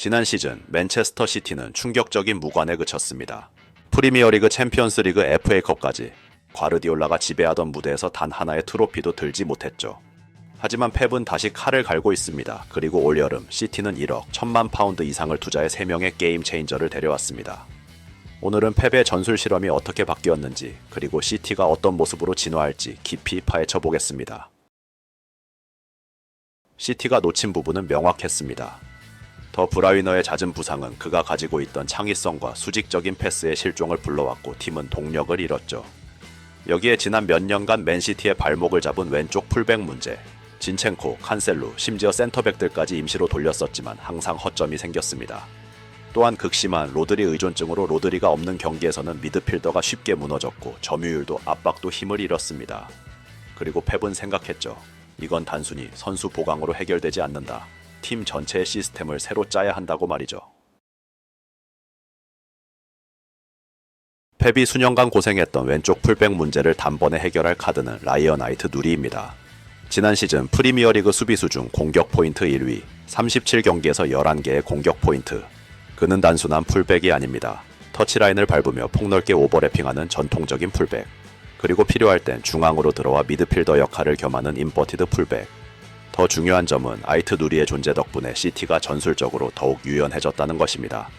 지난 시즌 맨체스터 시티는 충격적인 무관에 그쳤습니다. 프리미어리그 챔피언스리그 FA컵까지 과르디올라가 지배하던 무대에서 단 하나의 트로피도 들지 못했죠. 하지만 펩은 다시 칼을 갈고 있습니다. 그리고 올여름 시티는 1억 1,000만 파운드 이상을 투자해 3명의 게임 체인저를 데려왔습니다. 오늘은 펩의 전술 실험이 어떻게 바뀌었는지, 그리고 시티가 어떤 모습으로 진화할지 깊이 파헤쳐 보겠습니다. 시티가 놓친 부분은 명확했습니다. 더 브라위너의 잦은 부상은 그가 가지고 있던 창의성과 수직적인 패스의 실종을 불러왔고 팀은 동력을 잃었죠. 여기에 지난 몇 년간 맨시티의 발목을 잡은 왼쪽 풀백 문제, 진첸코, 칸셀루, 심지어 센터백들까지 임시로 돌렸었지만 항상 허점이 생겼습니다. 또한 극심한 로드리 의존증으로 로드리가 없는 경기에서는 미드필더가 쉽게 무너졌고 점유율도 압박도 힘을 잃었습니다. 그리고 펩은 생각했죠. 이건 단순히 선수 보강으로 해결되지 않는다. 팀 전체의 시스템을 새로 짜야 한다고 말이죠. 펩이 수년간 고생했던 왼쪽 풀백 문제를 단번에 해결할 카드는 라이언 하이트 누리입니다. 지난 시즌 프리미어리그 수비수 중 공격 포인트 1위, 37경기에서 11개의 공격 포인트. 그는 단순한 풀백이 아닙니다. 터치라인을 밟으며 폭넓게 오버래핑하는 전통적인 풀백. 그리고 필요할 땐 중앙으로 들어와 미드필더 역할을 겸하는 인버티드 풀백. 더 중요한 점은 하이트 누리의 존재 덕분에 시티가 전술적으로 더욱 유연해졌다는 것입니다.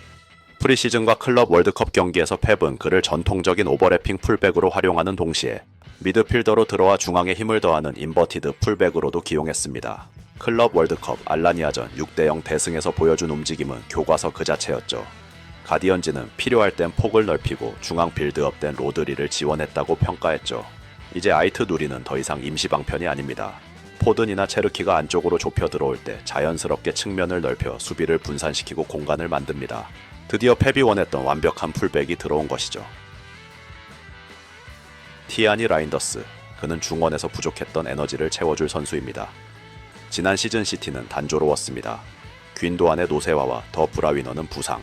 프리시즌과 클럽 월드컵 경기에서 펩은 그를 전통적인 오버래핑 풀백으로 활용하는 동시에 미드필더로 들어와 중앙에 힘을 더하는 인버티드 풀백으로도 기용했습니다. 클럽 월드컵 알라니아전 6대0 대승에서 보여준 움직임은 교과서 그 자체였죠. 가디언즈는 필요할 땐 폭을 넓히고 중앙 빌드업된 로드리를 지원했다고 평가했죠. 이제 하이트 누리는 더 이상 임시방편이 아닙니다. 포든이나 체르키가 안쪽으로 좁혀 들어올 때 자연스럽게 측면을 넓혀 수비를 분산시키고 공간을 만듭니다. 드디어 펩이 원했던 완벽한 풀백이 들어온 것이죠. 티아니 라인더스, 그는 중원에서 부족했던 에너지를 채워줄 선수입니다. 지난 시즌 시티는 단조로웠습니다. 귄도안의 노세화와 더 브라위너는 부상,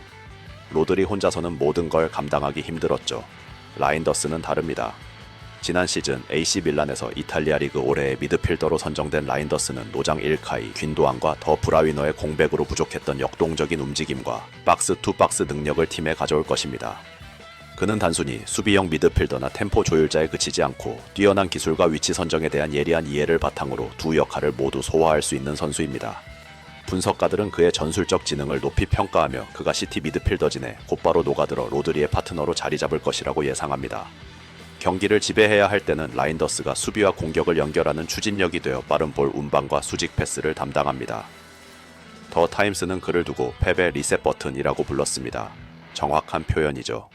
로드리 혼자서는 모든 걸 감당하기 힘들었죠. 라인더스는 다릅니다. 지난 시즌 AC 밀란에서 이탈리아 리그 올해의 미드필더로 선정된 라인더스는 노장 일카이, 귄도안과 더 브라위너의 공백으로 부족했던 역동적인 움직임과 박스 투 박스 능력을 팀에 가져올 것입니다. 그는 단순히 수비형 미드필더나 템포 조율자에 그치지 않고 뛰어난 기술과 위치 선정에 대한 예리한 이해를 바탕으로 두 역할을 모두 소화할 수 있는 선수입니다. 분석가들은 그의 전술적 지능을 높이 평가하며 그가 시티 미드필더진에 곧바로 녹아들어 로드리의 파트너로 자리 잡을 것이라고 예상합니다. 경기를 지배해야 할 때는 라인더스가 수비와 공격을 연결하는 추진력이 되어 빠른 볼 운반과 수직 패스를 담당합니다. 더 타임스는 그를 두고 펩의 리셋 버튼이라고 불렀습니다. 정확한 표현이죠.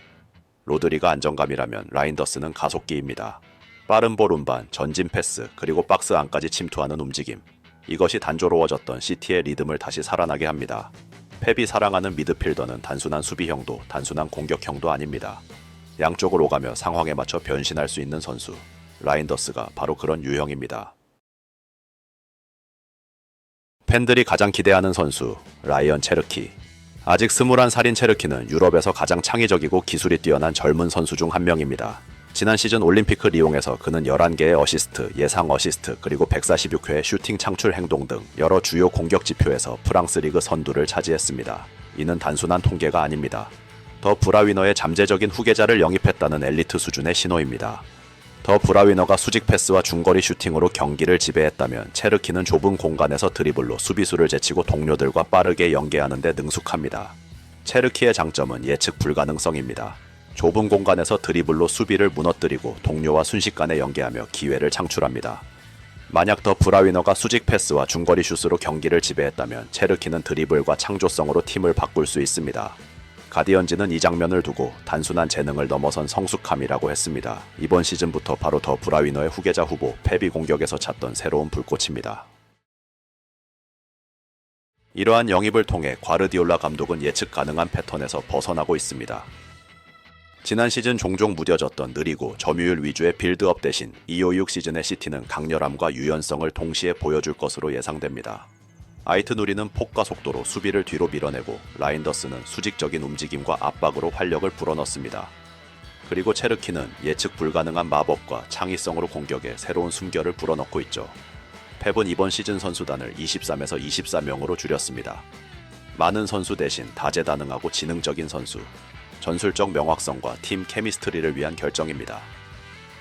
로드리가 안정감이라면 라인더스는 가속기입니다. 빠른 볼 운반, 전진 패스, 그리고 박스 안까지 침투하는 움직임. 이것이 단조로워졌던 시티의 리듬을 다시 살아나게 합니다. 펩이 사랑하는 미드필더는 단순한 수비형도 단순한 공격형도 아닙니다. 양쪽을 오가며 상황에 맞춰 변신할 수 있는 선수. 라인더스가 바로 그런 유형입니다. 팬들이 가장 기대하는 선수, 라이언 체르키. 아직 21살인 체르키는 유럽에서 가장 창의적이고 기술이 뛰어난 젊은 선수 중 한 명입니다. 지난 시즌 올림피크 리옹에서 그는 11개의 어시스트, 예상 어시스트, 그리고 146회의 슈팅 창출 행동 등 여러 주요 공격 지표에서 프랑스 리그 선두를 차지했습니다. 이는 단순한 통계가 아닙니다. 더 브라위너의 잠재적인 후계자를 영입했다는 엘리트 수준의 신호입니다. 더 브라위너가 수직 패스와 중거리 슈팅으로 경기를 지배했다면 체르키는 좁은 공간에서 드리블로 수비수를 제치고 동료들과 빠르게 연계하는 데 능숙합니다. 체르키의 장점은 예측 불가능성입니다. 좁은 공간에서 드리블로 수비를 무너뜨리고 동료와 순식간에 연계하며 기회를 창출합니다. 만약 더 브라위너가 수직 패스와 중거리 슛으로 경기를 지배했다면 체르키는 드리블과 창조성으로 팀을 바꿀 수 있습니다. 가디언즈는 이 장면을 두고 단순한 재능을 넘어선 성숙함이라고 했습니다. 이번 시즌부터 바로 더 브라위너의 후계자 후보 펩이 공격에서 찾던 새로운 불꽃입니다. 이러한 영입을 통해 과르디올라 감독은 예측 가능한 패턴에서 벗어나고 있습니다. 지난 시즌 종종 무뎌졌던 느리고 점유율 위주의 빌드업 대신 256 시즌의 시티는 강렬함과 유연성을 동시에 보여줄 것으로 예상됩니다. 하이트 누리는 폭과 속도로 수비를 뒤로 밀어내고 라인더스는 수직적인 움직임과 압박으로 활력을 불어넣습니다. 그리고 체르키는 예측 불가능한 마법과 창의성으로 공격에 새로운 숨결을 불어넣고 있죠. 펩은 이번 시즌 선수단을 23에서 24명으로 줄였습니다. 많은 선수 대신 다재다능하고 지능적인 선수, 전술적 명확성과 팀 케미스트리를 위한 결정입니다.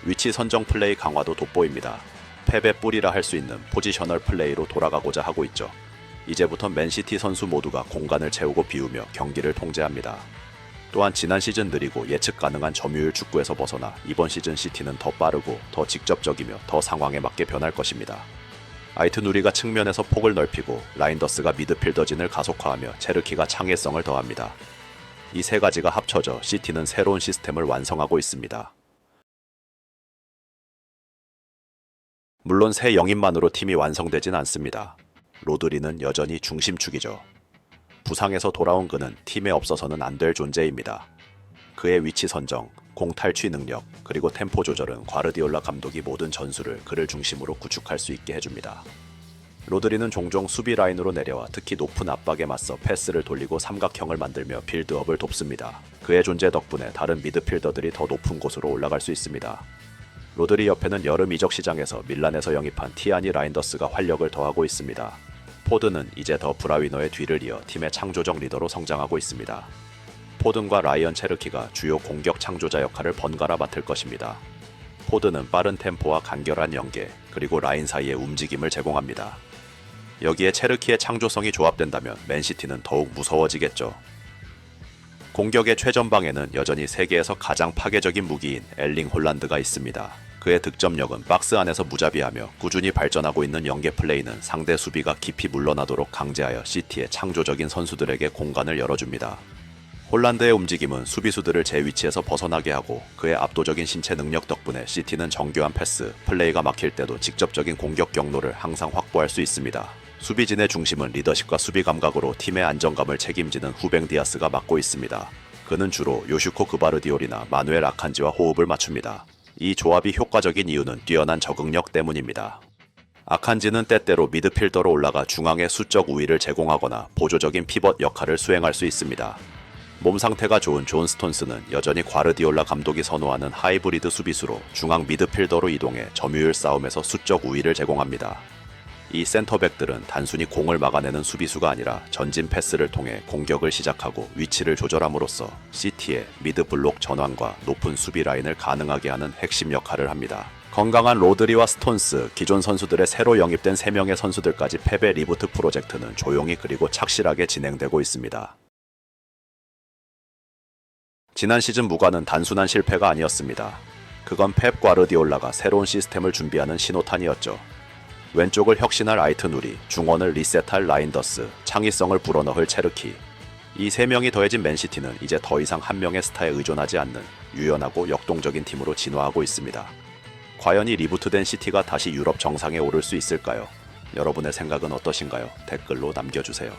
위치 선정 플레이 강화도 돋보입니다. 패배 뿌리라 할 수 있는 포지셔널 플레이로 돌아가고자 하고 있죠. 이제부터 맨시티 선수 모두가 공간을 채우고 비우며 경기를 통제합니다. 또한 지난 시즌 느리고 예측 가능한 점유율 축구에서 벗어나 이번 시즌 시티는 더 빠르고 더 직접적이며 더 상황에 맞게 변할 것입니다. 아이트누리가 측면에서 폭을 넓히고 라인더스가 미드필더진을 가속화하며 체르키가 창의성을 더합니다. 이 세 가지가 합쳐져 시티는 새로운 시스템을 완성하고 있습니다. 물론 새 영입만으로 팀이 완성되진 않습니다. 로드리는 여전히 중심축이죠. 부상에서 돌아온 그는 팀에 없어서는 안 될 존재입니다. 그의 위치 선정, 공 탈취 능력, 그리고 템포 조절은 과르디올라 감독이 모든 전술을 그를 중심으로 구축할 수 있게 해줍니다. 로드리는 종종 수비 라인으로 내려와 특히 높은 압박에 맞서 패스를 돌리고 삼각형을 만들며 빌드업을 돕습니다. 그의 존재 덕분에 다른 미드필더들이 더 높은 곳으로 올라갈 수 있습니다. 로드리 옆에는 여름 이적 시장에서 밀란에서 영입한 티아니 라인더스가 활력을 더하고 있습니다. 포든은 이제 더 브라위너의 뒤를 이어 팀의 창조적 리더로 성장하고 있습니다. 포든과 라이언 체르키가 주요 공격 창조자 역할을 번갈아 맡을 것입니다. 포든은 빠른 템포와 간결한 연계, 그리고 라인 사이의 움직임을 제공합니다. 여기에 체르키의 창조성이 조합된다면 맨시티는 더욱 무서워지겠죠. 공격의 최전방에는 여전히 세계에서 가장 파괴적인 무기인 엘링 홀란드가 있습니다. 그의 득점력은 박스 안에서 무자비하며 꾸준히 발전하고 있는 연계 플레이는 상대 수비가 깊이 물러나도록 강제하여 시티의 창조적인 선수들에게 공간을 열어줍니다. 홀란드의 움직임은 수비수들을 제 위치에서 벗어나게 하고 그의 압도적인 신체 능력 덕분에 시티는 정교한 패스, 플레이가 막힐 때도 직접적인 공격 경로를 항상 확보할 수 있습니다. 수비진의 중심은 리더십과 수비 감각으로 팀의 안정감을 책임지는 후벤 디아스가 맡고 있습니다. 그는 주로 요슈코 그바르디올이나 마누엘 아칸지와 호흡을 맞춥니다. 이 조합이 효과적인 이유는 뛰어난 적응력 때문입니다. 아칸지는 때때로 미드필더로 올라가 중앙의 수적 우위를 제공하거나 보조적인 피벗 역할을 수행할 수 있습니다. 몸 상태가 좋은 존 스톤스는 여전히 과르디올라 감독이 선호하는 하이브리드 수비수로 중앙 미드필더로 이동해 점유율 싸움에서 수적 우위를 제공합니다. 이 센터백들은 단순히 공을 막아내는 수비수가 아니라 전진 패스를 통해 공격을 시작하고 위치를 조절함으로써 시티의 미드 블록 전환과 높은 수비 라인을 가능하게 하는 핵심 역할을 합니다. 건강한 로드리와 스톤스, 기존 선수들의 새로 영입된 3명의 선수들까지 패배 리부트 프로젝트는 조용히 그리고 착실하게 진행되고 있습니다. 지난 시즌 무관은 단순한 실패가 아니었습니다. 그건 펩 과르디올라가 새로운 시스템을 준비하는 신호탄이었죠. 왼쪽을 혁신할 아이트누리, 중원을 리셋할 라인더스, 창의성을 불어넣을 체르키. 이 3명이 더해진 맨시티는 이제 더 이상 한 명의 스타에 의존하지 않는 유연하고 역동적인 팀으로 진화하고 있습니다. 과연 이 리부트된 시티가 다시 유럽 정상에 오를 수 있을까요? 여러분의 생각은 어떠신가요? 댓글로 남겨주세요.